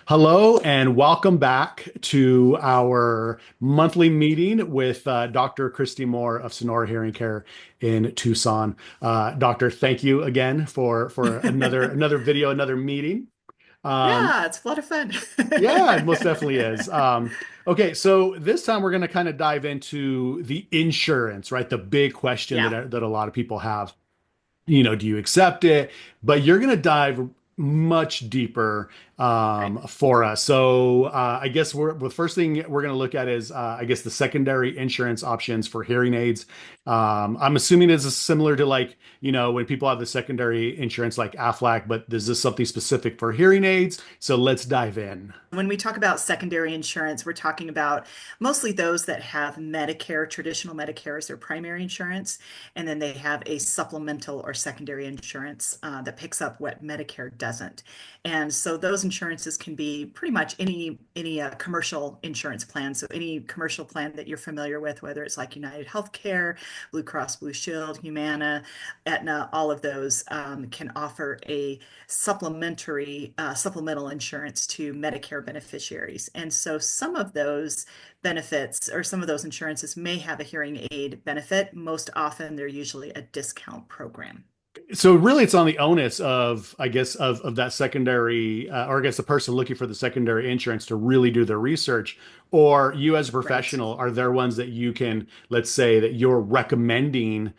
Hello and welcome back to our monthly meeting with Dr. Christy Moore of Sonora Hearing Care in Tucson. Doctor, thank you again for another video, another meeting. Um, Yeah, it's a lot of fun. yeah, it most definitely is. Okay, so this time we're going to kind of dive into the insurance, right? The big question Yeah, that a lot of people have. Do you accept it? But you're going to dive much deeper right. for us. So I guess the first thing we're going to look at is, I guess, the secondary insurance options for hearing aids. I'm assuming this is similar to like, when people have the secondary insurance like Aflac, but is this something specific for hearing aids? So let's dive in. When we talk about secondary insurance, we're talking about mostly those that have Medicare, traditional Medicare as their primary insurance, and then they have a supplemental or secondary insurance that picks up what Medicare doesn't. And so those insurances can be pretty much any commercial insurance plan. So any commercial plan that you're familiar with, whether it's like United Healthcare, Blue Cross Blue Shield, Humana, Aetna, all of those can offer a supplemental insurance to Medicare beneficiaries. And so some of those benefits or some of those insurances may have a hearing aid benefit. Most often, they're usually a discount program. So really, it's on the onus of, I guess, of that secondary, or I guess the person looking for the secondary insurance to really do their research. Or you as a Right. professional, are there ones that you can, let's say, that you're recommending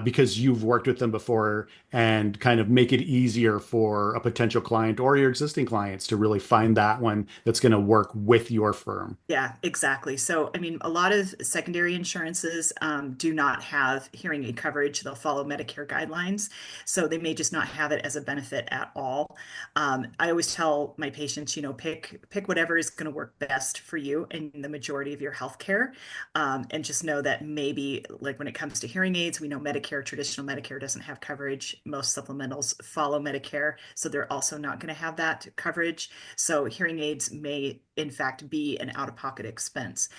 because you've worked with them before and kind of make it easier for a potential client or your existing clients to really find that one that's going to work with your firm? Yeah, exactly. So, I mean, a lot of secondary insurances do not have hearing aid coverage. They'll follow Medicare guidelines. So they may just not have it as a benefit at all. I always tell my patients, pick whatever is going to work best for you in the majority of your healthcare. And just know that maybe like when it comes to hearing aids, we know Medicare, traditional Medicare doesn't have coverage. Most supplementals follow Medicare. So they're also not going to have that coverage. So hearing aids may in fact be an out-of-pocket expense.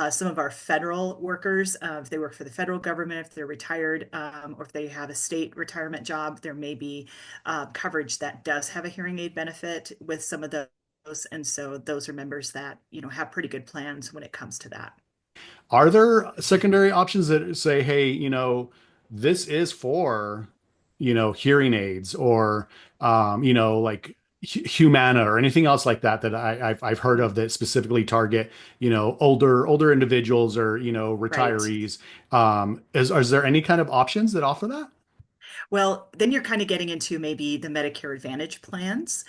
Some of our federal workers, if they work for the federal government, if they're retired, or if they have a state retirement job, there may be coverage that does have a hearing aid benefit with some of those. And so those are members that, have pretty good plans when it comes to that. Are there secondary options that say, hey, this is for, hearing aids or, like Humana or anything else like that I've heard of that specifically target, older individuals or, Right. retirees. Is there any kind of options that offer that? Well, then you're kind of getting into maybe the Medicare Advantage plans,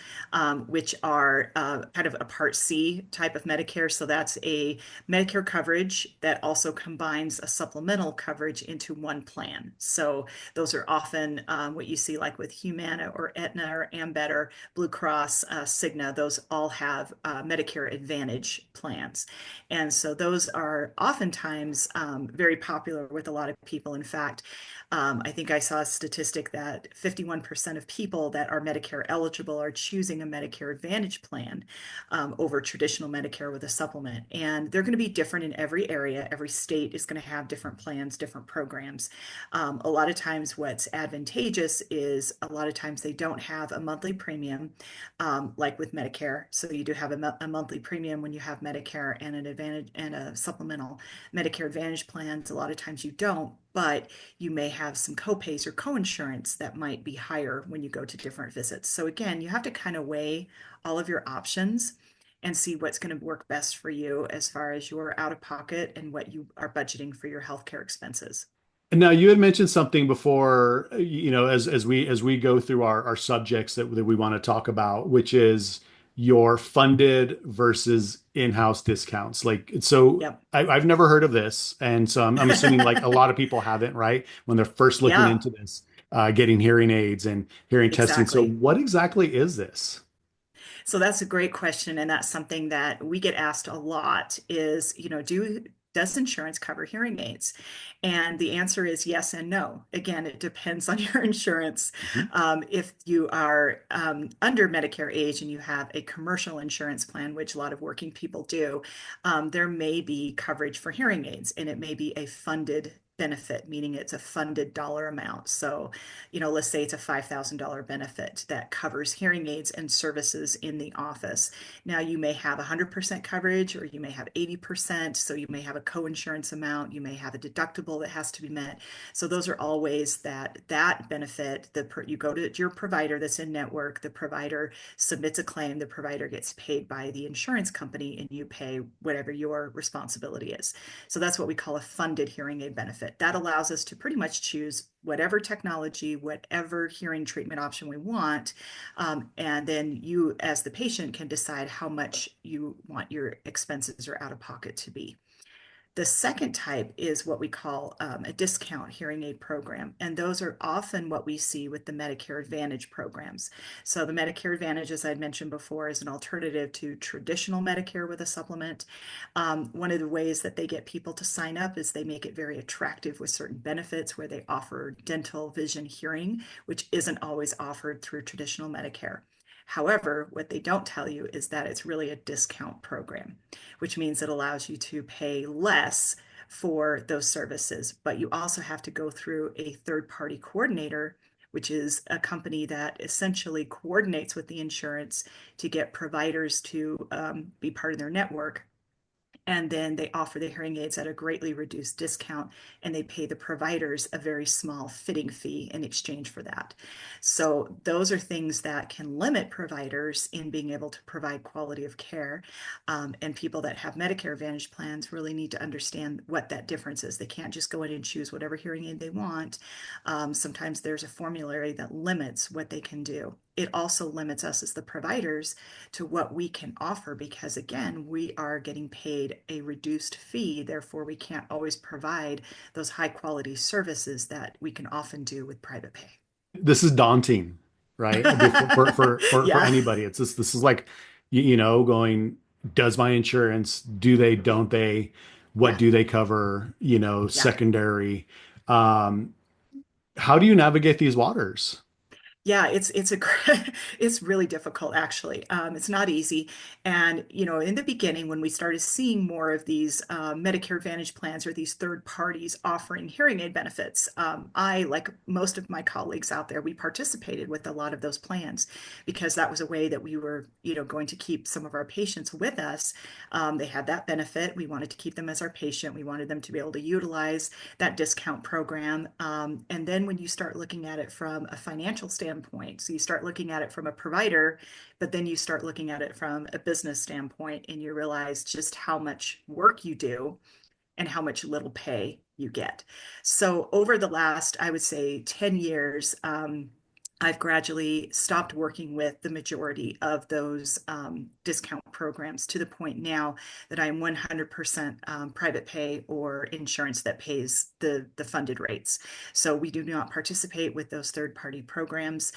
which are kind of a Part C type of Medicare. So that's a Medicare coverage that also combines a supplemental coverage into one plan. So those are often what you see like with Humana or Aetna or Ambetter, Blue Cross, Cigna. Those all have Medicare Advantage plans. And so those are oftentimes very popular with a lot of people. In fact, I think I saw a statistic that 51% of people that are Medicare eligible are choosing a Medicare Advantage plan over traditional Medicare with a supplement. And they're going to be different in every area. Every state is going to have different plans, different programs. A lot of times, what's advantageous is a lot of times they don't have a monthly premium like with Medicare. So you do have a monthly premium when you have Medicare and an advantage and a supplemental Medicare Advantage plans. A lot of times you don't, but you may have some copays or coinsurance that might be higher when you go to different visits. So again, you have to kind of weigh all of your options and see what's going to work best for you as far as your out of pocket and what you are budgeting for your healthcare expenses. Now, you had mentioned something before, as we go through our subjects that we want to talk about, which is your funded versus in-house discounts. Like, so Yep. I've never heard of this, and so I'm assuming like a lot of people haven't, right? When they're first looking Yeah, into this, getting hearing aids and hearing testing. So, exactly. what exactly is this? So that's a great question, and that's something that we get asked a lot is, does insurance cover hearing aids? And the answer is yes and no. Again, it depends on your insurance. Mhm. If you are under Medicare age and you have a commercial insurance plan, which a lot of working people do, there may be coverage for hearing aids, and it may be a funded benefit, meaning it's a funded dollar amount. So, let's say it's a $5,000 benefit that covers hearing aids and services in the office. Now, you may have 100% coverage or you may have 80%. So, you may have a co-insurance amount, you may have a deductible that has to be met. So, those are all ways that that benefit, you go to your provider that's in network, the provider submits a claim, the provider gets paid by the insurance company, and you pay whatever your responsibility is. So that's what we call a funded hearing aid benefit. That allows us to pretty much choose whatever technology, whatever hearing treatment option we want. And then you, as the patient, can decide how much you want your expenses or out of pocket to be. The second type is what we call a discount hearing aid program. And those are often what we see with the Medicare Advantage programs. So the Medicare Advantage, as I mentioned before, is an alternative to traditional Medicare with a supplement. One of the ways that they get people to sign up is they make it very attractive with certain benefits where they offer dental, vision, hearing, which isn't always offered through traditional Medicare. However, what they don't tell you is that it's really a discount program, which means it allows you to pay less for those services. But you also have to go through a third-party coordinator, which is a company that essentially coordinates with the insurance to get providers to be part of their network. And then they offer the hearing aids at a greatly reduced discount, and they pay the providers a very small fitting fee in exchange for that. So those are things that can limit providers in being able to provide quality of care. And people that have Medicare Advantage plans really need to understand what that difference is. They can't just go in and choose whatever hearing aid they want. Sometimes there's a formulary that limits what they can do. It also limits us as the providers to what we can offer because, again, we are getting paid a reduced fee. Therefore, we can't always provide those high quality services that we can often do with private pay. This is daunting, right? Before, for Yeah, anybody, it's this is like, going, does my insurance, do they, don't they, what yeah, do they cover, yeah. secondary. Um, how do you navigate these waters? Yeah, it's a it's really difficult actually. It's not easy, and in the beginning when we started seeing more of these Medicare Advantage plans or these third parties offering hearing aid benefits, I, like most of my colleagues out there, we participated with a lot of those plans because that was a way that we were going to keep some of our patients with us. They had that benefit. We wanted to keep them as our patient. We wanted them to be able to utilize that discount program. And then when you start looking at it from a financial standpoint, so you start looking at it from a provider, but then you start looking at it from a business standpoint, and you realize just how much work you do and how much little pay you get. So over the last, I would say, 10 years, I've gradually stopped working with the majority of those discount programs to the point now that I'm 100% private pay or insurance that pays the funded rates. So we do not participate with those third party programs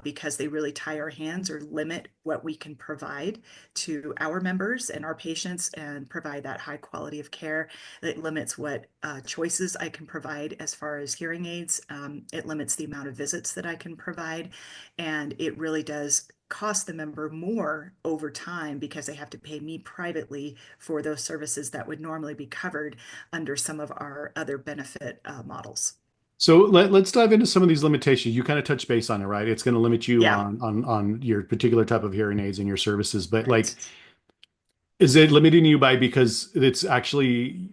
because they really tie our hands or limit what we can provide to our members and our patients and provide that high quality of care. It limits what choices I can provide as far as hearing aids. It limits the amount of visits that I can provide. And it really does cost the member more over time because they have to pay me privately for those services that would normally be covered under some of our other benefit models. So let's dive into some of these limitations. You kind of touch base on it, right? It's going to limit you Yeah, on your particular type of hearing aids and your services, but like, right. is it limiting you by because it's actually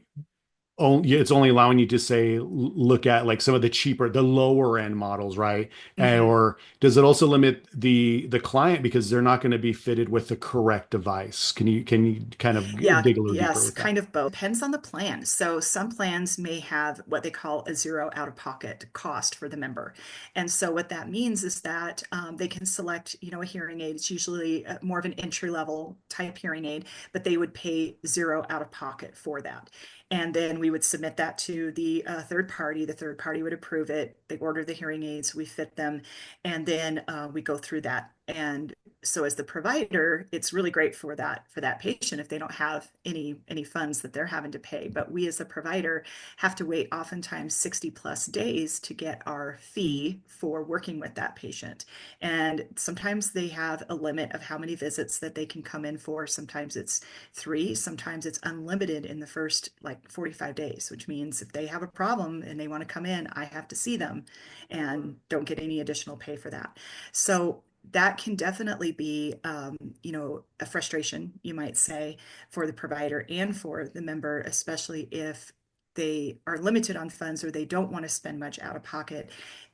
only it's only allowing you to say look at like some of the cheaper, the lower end models, right? Mhm. Or does it also limit the client because they're not going to be fitted with the correct device? Can you kind of Yeah, dig a little deeper yes, with that? kind of both. Depends on the plan. So some plans may have what they call a zero out-of-pocket cost for the member. And so what that means is that they can select, a hearing aid. It's usually more of an entry-level type hearing aid, but they would pay zero out-of-pocket for that. And then we would submit that to the third party. The third party would approve it. They order the hearing aids, we fit them, and then we go through that. And so as the provider, it's really great for that patient if they don't have any funds that they're having to pay. But we as a provider have to wait oftentimes 60 plus days to get our fee for working with that patient. And sometimes they have a limit of how many visits that they can come in for. Sometimes it's three, sometimes it's unlimited in the first like 45 days, which means if they have a problem and they want to come in, I have to see them and don't get any additional pay for that. So that can definitely be, a frustration, you might say, for the provider and for the member, especially if they are limited on funds or they don't want to spend much out of pocket.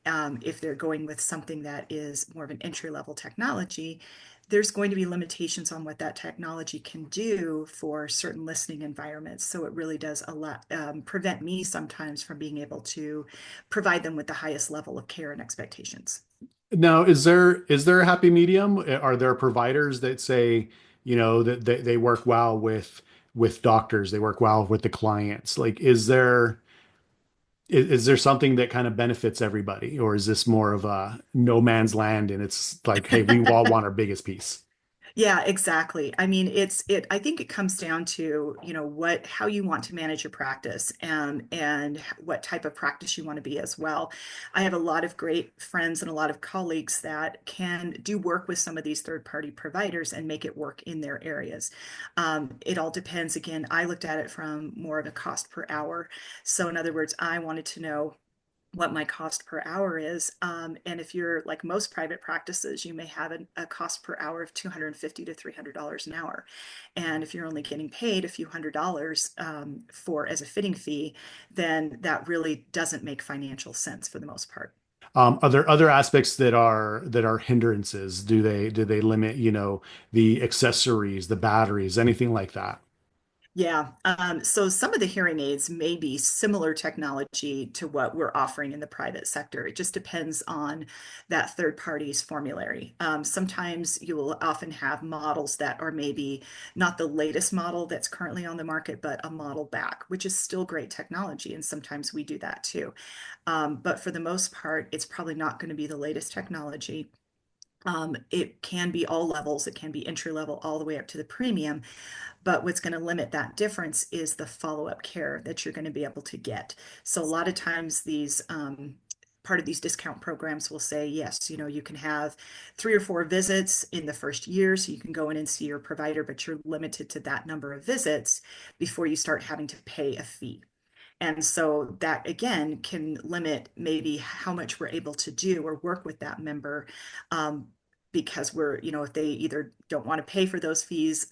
If they're going with something that is more of an entry level technology, there's going to be limitations on what that technology can do for certain listening environments. So it really does a lot prevent me sometimes from being able to provide them with the highest level of care and expectations. Now, is there a happy medium? Are there providers that say, you know, that they work well with doctors, they work well with the clients? Like, is there something that kind of benefits everybody, or is this more of a no man's land and it's like, hey, we all want our biggest piece? Yeah, exactly. I mean, I think it comes down to, how you want to manage your practice and what type of practice you want to be as well. I have a lot of great friends and a lot of colleagues that can do work with some of these third-party providers and make it work in their areas. It all depends. Again, I looked at it from more of a cost per hour. So in other words, I wanted to know what my cost per hour is. And if you're like most private practices, you may have a cost per hour of $250 to $300 an hour. And if you're only getting paid a few $100s for as a fitting fee, then that really doesn't make financial sense for the most part. Are there other aspects that are hindrances? Do they limit, you know, the accessories, the batteries, anything like that? Yeah. So some of the hearing aids may be similar technology to what we're offering in the private sector. It just depends on that third party's formulary. Sometimes you will often have models that are maybe not the latest model that's currently on the market, but a model back, which is still great technology. And sometimes we do that too. But for the most part, it's probably not going to be the latest technology. It can be all levels. It can be entry level all the way up to the premium. But what's going to limit that difference is the follow-up care that you're going to be able to get. So a lot of times these part of these discount programs will say, yes, you can have 3 or 4 visits in the first year, so you can go in and see your provider, but you're limited to that number of visits before you start having to pay a fee. And so that again can limit maybe how much we're able to do or work with that member. Um, because if they either don't want to pay for those fees,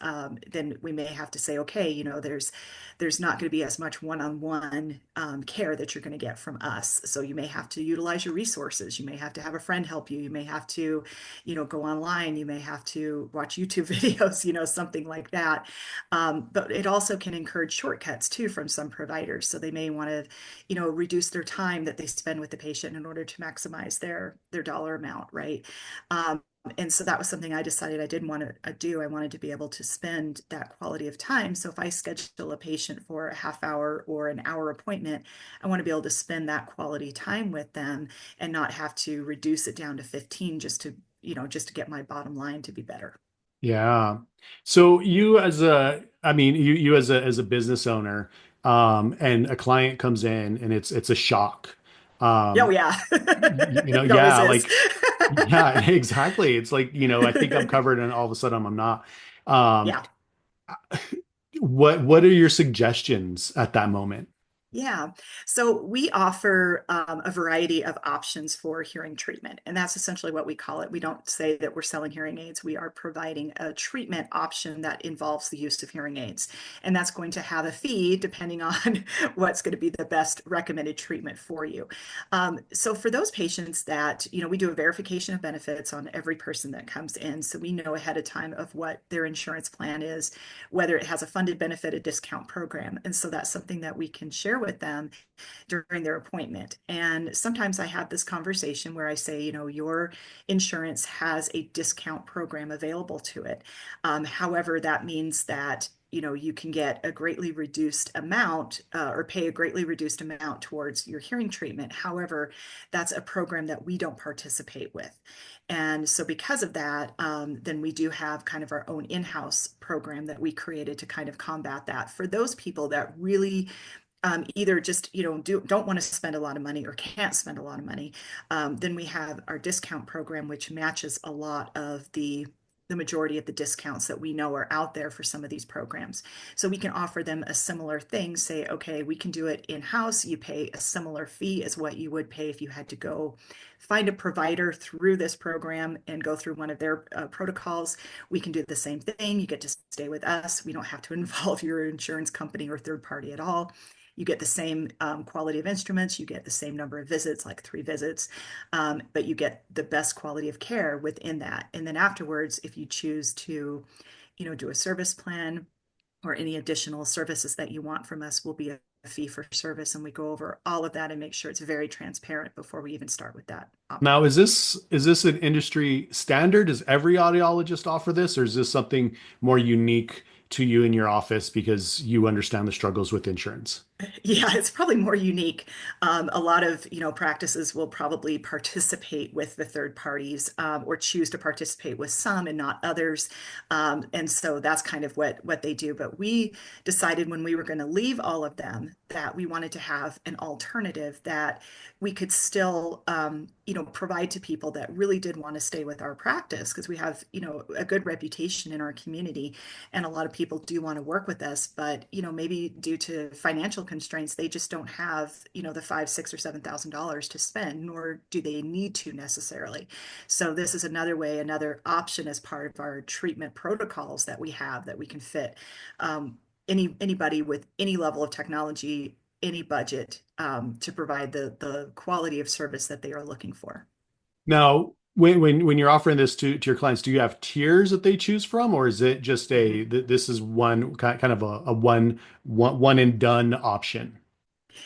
then we may have to say, okay, there's not going to be as much one-on-one care that you're going to get from us. So you may have to utilize your resources. You may have to have a friend help you. You may have to, go online. You may have to watch YouTube videos, something like that. But it also can encourage shortcuts too from some providers. So they may want to, reduce their time that they spend with the patient in order to maximize their dollar amount, right? And so that was something I decided I didn't want to do. I wanted to be able to spend that quality of time. So if I schedule a patient for a half hour or an hour appointment, I want to be able to spend that quality time with them and not have to reduce it down to 15 just to get my bottom line to be better. Yeah. So I mean, you as a business owner, and a client comes in and it's a shock. Oh Um, yeah, you know, it always yeah, is. like, yeah, exactly. It's like, you know, I think I'm covered and all of a sudden I'm not. Um, Yeah. what are your suggestions at that moment? Yeah. So we offer a variety of options for hearing treatment, and that's essentially what we call it. We don't say that we're selling hearing aids. We are providing a treatment option that involves the use of hearing aids, and that's going to have a fee depending on what's going to be the best recommended treatment for you. So for those patients that, we do a verification of benefits on every person that comes in, so we know ahead of time of what their insurance plan is, whether it has a funded benefit, a discount program, and so that's something that we can share with them during their appointment. And sometimes I have this conversation where I say, your insurance has a discount program available to it. However, that means that you can get a greatly reduced amount or pay a greatly reduced amount towards your hearing treatment. However, that's a program that we don't participate with. And so because of that, then we do have kind of our own in-house program that we created to kind of combat that for those people that really either just don't want to spend a lot of money or can't spend a lot of money. Then we have our discount program, which matches a lot of the majority of the discounts that we know are out there for some of these programs. So we can offer them a similar thing, say, okay, we can do it in-house. You pay a similar fee as what you would pay if you had to go find a provider through this program and go through one of their protocols. We can do the same thing. You get to stay with us. We don't have to involve your insurance company or third party at all. You get the same quality of instruments, you get the same number of visits, like 3 visits, but you get the best quality of care within that. And then afterwards, if you choose to, do a service plan or any additional services that you want from us, will be a fee for service. And we go over all of that and make sure it's very transparent before we even start with that option. Now, is this an industry standard? Does every audiologist offer this, or is this something more unique to you in your office because you understand the struggles with insurance? Yeah, it's probably more unique. A lot of, practices will probably participate with the third parties or choose to participate with some and not others. And so that's kind of what they do. But we decided when we were going to leave all of them that we wanted to have an alternative that we could still, provide to people that really did want to stay with our practice because we have, a good reputation in our community and a lot of people do want to work with us, but maybe due to financial constraints, they just don't have the 5, 6, or $7,000 to spend, nor do they need to necessarily. So this is another way, another option as part of our treatment protocols that we have that we can fit anybody with any level of technology, any budget to provide the quality of service that they are looking for. Now, when you're offering this to your clients, do you have tiers that they choose from, or is it just Mhm. this is one kind of a one and done option?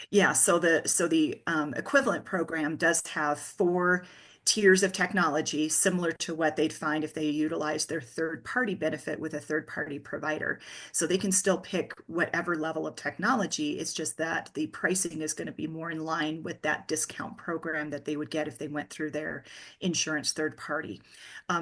Yeah, so the equivalent program does have 4 tiers of technology, similar to what they'd find if they utilize their third-party benefit with a third-party provider. So they can still pick whatever level of technology. It's just that the pricing is going to be more in line with that discount program that they would get if they went through their insurance third party.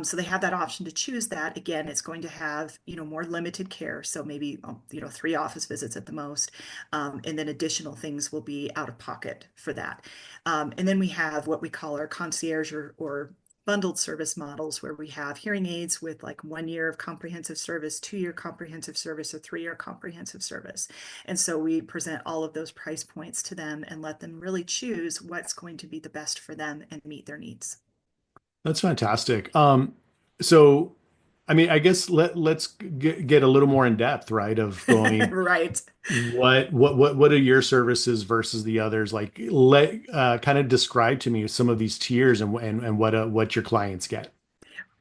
So they have that option to choose that. Again, it's going to have, more limited care. So maybe, 3 office visits at the most. And then additional things will be out of pocket for that. And then we have what we call our concierge or bundled service models where we have hearing aids with like 1 year of comprehensive service, 2 year comprehensive service, or 3 year comprehensive service. And so we present all of those price points to them and let them really choose what's going to be the best for them and meet their needs. That's fantastic. So I mean, I guess let's get a little more in depth, right? Of going Right. what are your services versus the others? Like let kind of describe to me some of these tiers and what your clients get.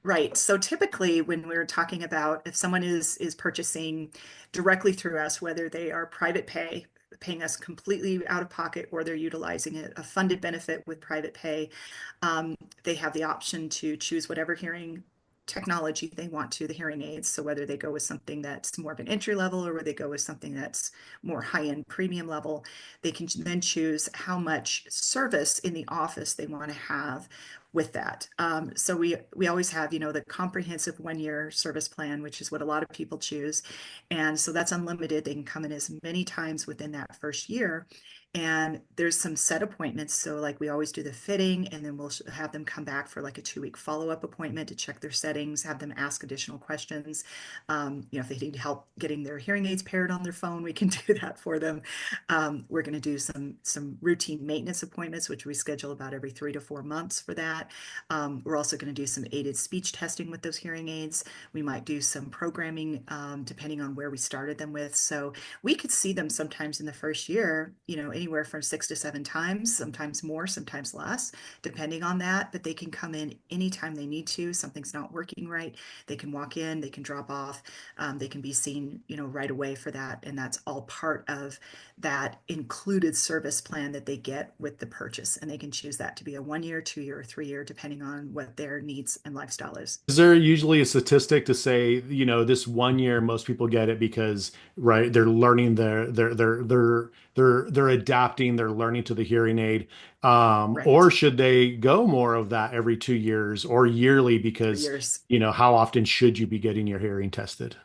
Right. So typically when we're talking about if someone is purchasing directly through us, whether they are private pay, paying us completely out of pocket, or they're utilizing a funded benefit with private pay, they have the option to choose whatever hearing technology they want to, the hearing aids. So whether they go with something that's more of an entry level or whether they go with something that's more high-end premium level, they can then choose how much service in the office they want to have with that. So we always have, the comprehensive 1 year service plan, which is what a lot of people choose. And so that's unlimited. They can come in as many times within that first year. And there's some set appointments. So like we always do the fitting and then we'll have them come back for like a 2 week follow-up appointment to check their settings, have them ask additional questions. If they need help getting their hearing aids paired on their phone, we can do that for them. We're going to do some routine maintenance appointments, which we schedule about every 3 to 4 months for that. We're also going to do some aided speech testing with those hearing aids. We might do some programming depending on where we started them with. So we could see them sometimes in the first year, anywhere from 6 to 7 times, sometimes more, sometimes less, depending on that. But they can come in anytime they need to. Something's not working right. They can walk in, they can drop off, they can be seen, right away for that. And that's all part of that included service plan that they get with the purchase. And they can choose that to be a 1 year, 2 year, or 3 year, depending on what their needs and lifestyle is. Is there usually a statistic to say, this 1 year most people get it because, right, they're learning they're adapting, they're learning to the hearing aid. Or Right. should they go more of that every 2 years or yearly For because, years. how often should you be getting your hearing tested?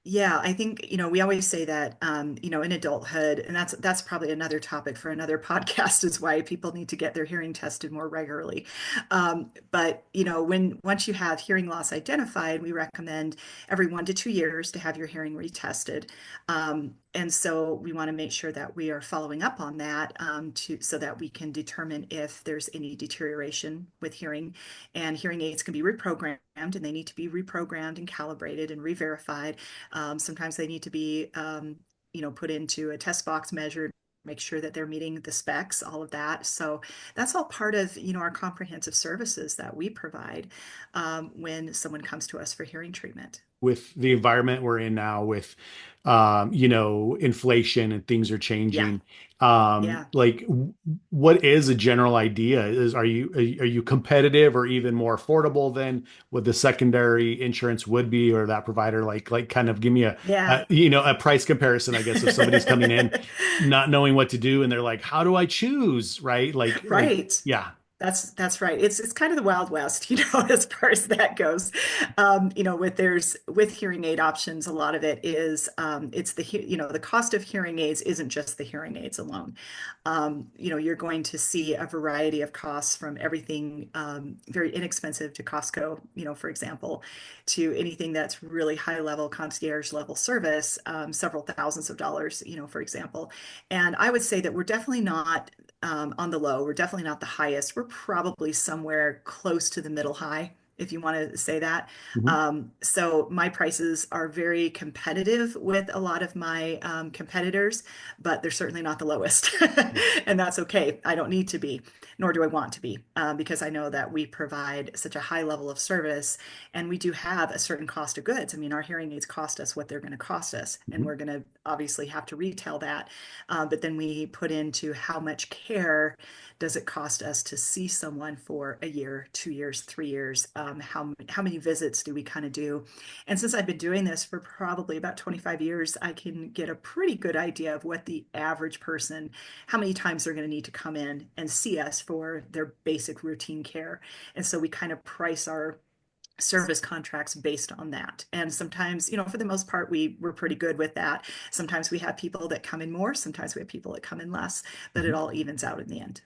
Yeah, I think, we always say that, in adulthood, and that's probably another topic for another podcast, is why people need to get their hearing tested more regularly. But, when once you have hearing loss identified, we recommend every 1 to 2 years to have your hearing retested. And so we want to make sure that we are following up on that, so that we can determine if there's any deterioration with hearing. And hearing aids can be reprogrammed, and they need to be reprogrammed and calibrated and re-verified. Sometimes they need to be, put into a test box measured, make sure that they're meeting the specs, all of that. So that's all part of, our comprehensive services that we provide, when someone comes to us for hearing treatment. With the environment we're in now with inflation and things are Yeah, changing. yeah. Like what is a general idea? Are you competitive or even more affordable than what the secondary insurance would be or that provider? Like kind of give me Yeah. a price comparison, I guess, if somebody's coming in not knowing what to do and they're like, how do I choose? Right? Like Right. yeah. That's right. It's kind of the Wild West, as far as that goes. With hearing aid options, a lot of it is, it's the cost of hearing aids isn't just the hearing aids alone. You're going to see a variety of costs, from everything, very inexpensive to Costco, for example, to anything that's really high level concierge level service, several thousands of dollars, for example. And I would say that we're definitely not, on the low. We're definitely not the highest. We're probably somewhere close to the middle high, if you want to say that. Mhm. So my prices are very competitive with a lot of my, competitors, but they're certainly not the lowest. And that's okay. I don't need to be, nor do I want to be, because I know that we provide such a high level of service, and we do have a certain cost of goods. I mean, our hearing aids cost us what they're going to cost us, and Mhm. we're going to obviously have to retail that. But then we put into how much care does it cost us to see someone for a year, 2 years, 3 years? How many visits do we kind of do? And since I've been doing this for probably about 25 years, I can get a pretty good idea of what the average person, how many times they're going to need to come in and see us for their basic routine care. And so we kind of price our service contracts based on that. And sometimes, for the most part, we're pretty good with that. Sometimes we have people that come in more, sometimes we have people that come in less, but it Mhm. all evens out in the end.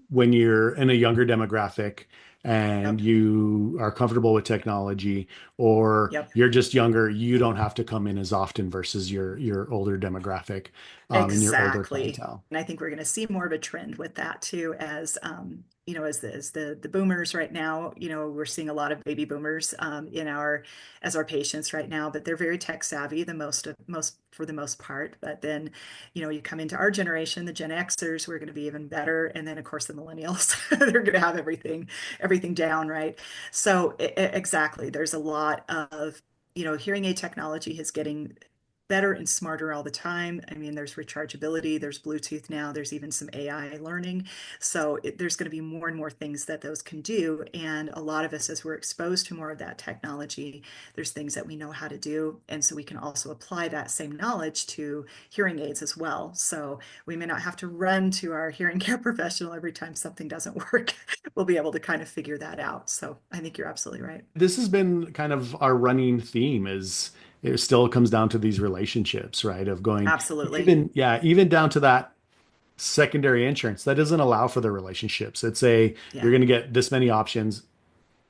When you're in a younger demographic and Yep. you are comfortable with technology or Yep. you're just younger, you don't have to come in as often versus your older demographic and your older Exactly. clientele. And I think we're going to see more of a trend with that too, as, the boomers right now, we're seeing a lot of baby boomers, as our patients right now, but they're very tech savvy, most for the most part. But then, you come into our generation, the Gen Xers, we're going to be even better. And then of course the millennials, they're going to have everything down, right? So exactly, there's a lot of, hearing aid technology is getting better and smarter all the time. I mean, there's rechargeability, there's Bluetooth now, there's even some AI learning. So there's going to be more and more things that those can do. And a lot of us, as we're exposed to more of that technology, there's things that we know how to do. And so we can also apply that same knowledge to hearing aids as well. So we may not have to run to our hearing care professional every time something doesn't work. We'll be able to kind of figure that out. So I think you're absolutely right. This has been kind of our running theme is it still comes down to these relationships, right? Of going Absolutely. even down to that secondary insurance that doesn't allow for the relationships. It's a you're Yeah. going to get this many options.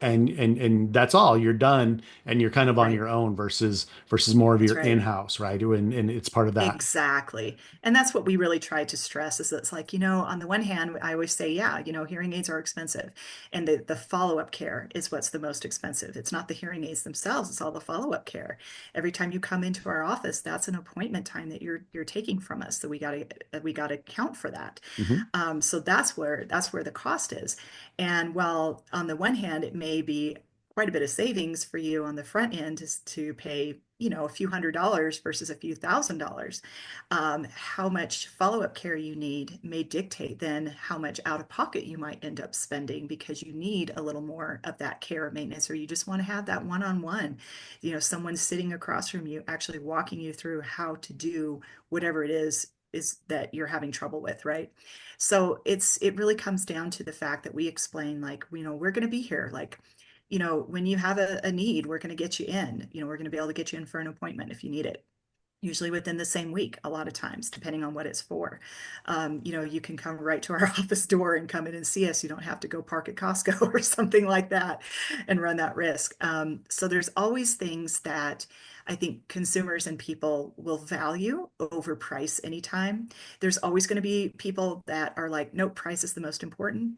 and that's all. You're done, and you're kind of on Right. your own versus more of That's your right. in-house, right? And it's part of that. Exactly. And that's what we really try to stress is that it's like, on the one hand, I always say, yeah, hearing aids are expensive. And the follow-up care is what's the most expensive. It's not the hearing aids themselves, it's all the follow-up care. Every time you come into our office, that's an appointment time that you're taking from us. So we gotta account for that. Mhm. So that's where the cost is. And while on the one hand, it may be quite a bit of savings for you on the front end is to pay, a few $100s versus a few $1,000s. How much follow-up care you need may dictate then how much out of pocket you might end up spending because you need a little more of that care or maintenance, or you just want to have that one-on-one, someone sitting across from you actually walking you through how to do whatever it is that you're having trouble with, right? So it really comes down to the fact that we explain like, we're going to be here. Like, when you have a need, we're going to get you in. We're going to be able to get you in for an appointment if you need it. Usually within the same week, a lot of times, depending on what it's for. You can come right to our office door and come in and see us. You don't have to go park at Costco or something like that and run that risk. So there's always things that I think consumers and people will value over price anytime. There's always going to be people that are like, nope, price is the most important.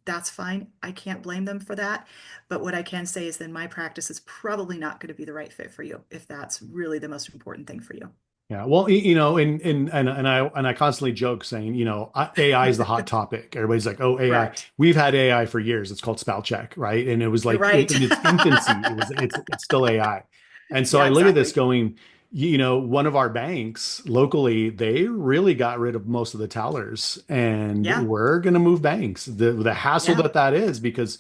That's fine. I can't blame them for that. But what I can say is then my practice is probably not going to be the right fit for you if that's really the most important thing for you. Yeah, well, and I constantly joke saying, AI is the hot topic. Everybody's like, "Oh, AI." Correct. We've had AI for years. It's called spell check, right? And it was You're like right. in its infancy. It's still AI. And so Yeah, I look at this exactly. going, one of our banks locally, they really got rid of most of the tellers, and Yeah. we're going to move banks. The hassle Yeah. that is because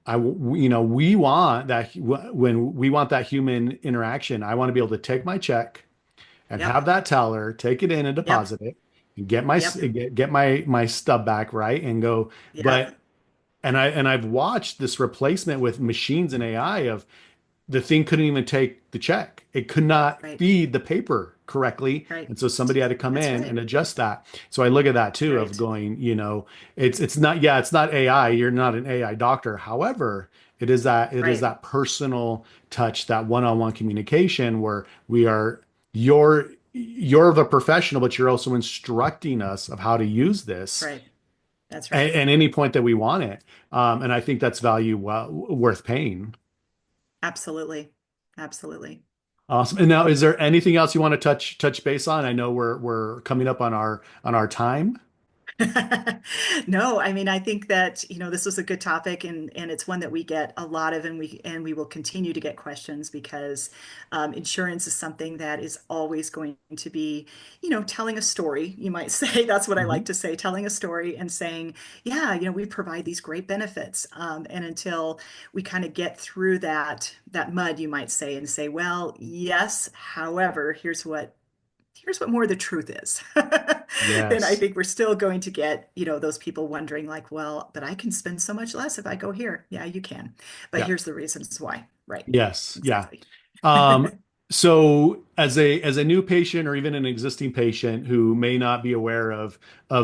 we want that when we want that human interaction. I want to be able to take my check and Yep. have that teller take it in and Yep. deposit it and get my Yep. get my stub back right and go. Yep. But I've watched this replacement with machines and AI of the thing couldn't even take the check. It could not Right. feed the paper correctly. Right. And so somebody had to come That's in right. and adjust that. So I look at that That's too of right. going, it's not, yeah, it's not AI. You're not an AI doctor. However, it is Right. that personal touch, that one-on-one communication where we are you're the professional, but you're also instructing us of how to use That's this right. That's right. at any point that we want it. And I think that's value worth paying. Absolutely. Absolutely. Awesome. And now, is there anything else you want to touch base on? I know we're coming up on our time. No, I mean, I think that, this was a good topic and it's one that we get a lot of and we will continue to get questions because insurance is something that is always going to be, telling a story, you might say. That's what I like Mhm. to say, telling a story and saying, yeah, we provide these great benefits. And until we kind of get through that mud, you might say, and say, well, yes, however, here's what more the truth is. Then I Yes. think we're still going to get, those people wondering like, well, but I can spend so much less if I go here. Yeah, you can. But Yeah. here's the reasons why. Right. Yes. Yeah. Exactly. Um, so as a new patient or even an existing patient who may not be aware of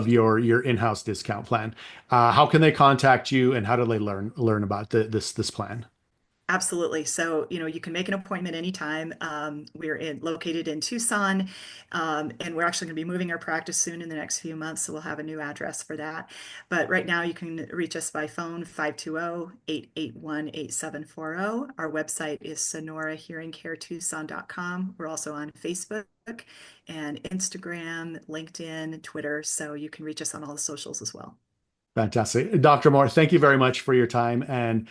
your in-house discount plan, how can they contact you and how do they learn about this plan? Absolutely. So, you can make an appointment anytime. We're located in Tucson, and we're actually going to be moving our practice soon in the next few months. So we'll have a new address for that. But right now you can reach us by phone, 520-881-8740. Our website is sonorahearingcaretucson.com. We're also on Facebook and Instagram, LinkedIn, Twitter. So you can reach us on all the socials as well. Fantastic. Dr. Moore, thank you very much for your time. And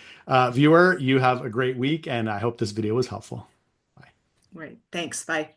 viewer, you have a great week, and I hope this video was helpful. Bye. Right. Thanks. Bye.